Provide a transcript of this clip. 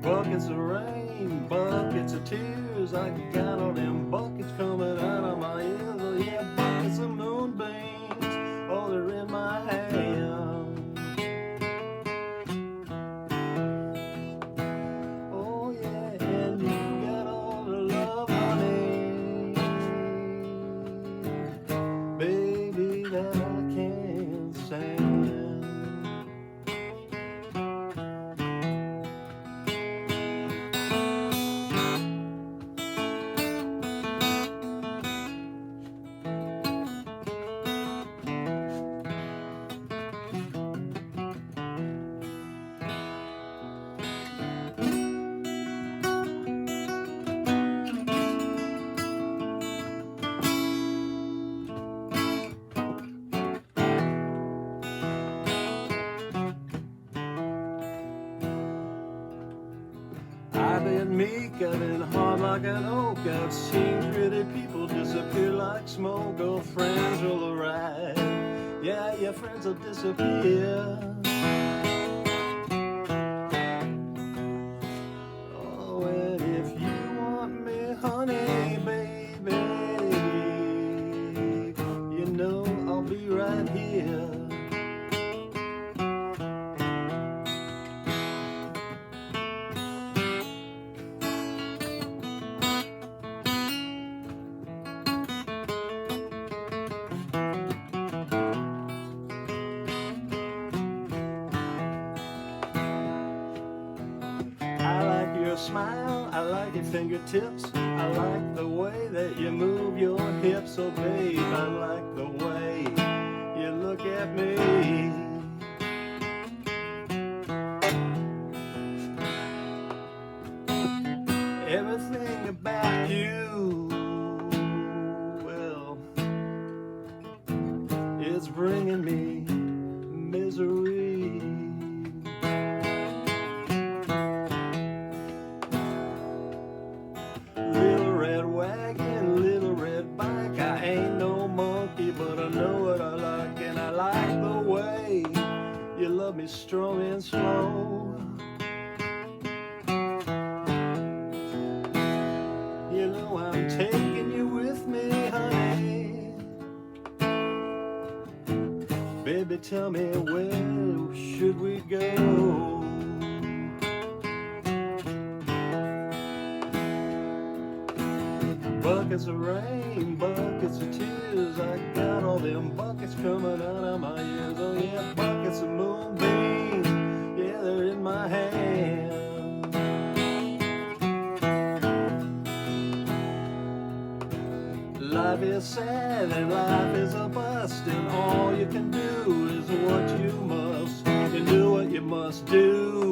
Buckets of rain, buckets of tears, I got all them buckets coming out of my ears. Oh yeah, buckets of moonbeams, oh they're in my hand. Oh yeah, and you got all the love, honey, baby, that I can't stand. I've been meek, I've been hard like an oak. I've seen pretty people disappear like smoke. Oh, friends will arrive, yeah, your friends will disappear. Oh, and if you want me, honey, baby, you know I'll be right here. I like your smile, I like your fingertips, I like the way that you move your hips. Oh babe, I like the way you look at me. Everything about you, well, it's bringing me misery. Little red wagon, little red bike, I ain't no monkey, but I know what I like, and I like the way you love me strong and slow. You know I'm taking you with me, honey. Baby, tell me, where should we go? Buckets of rain, buckets of tears, I got all them buckets coming out of my ears. Oh yeah, buckets of moonbeams, yeah, they're in my hand. Life is sad and life is a bust, and all you can do is what you must, and do what you must do.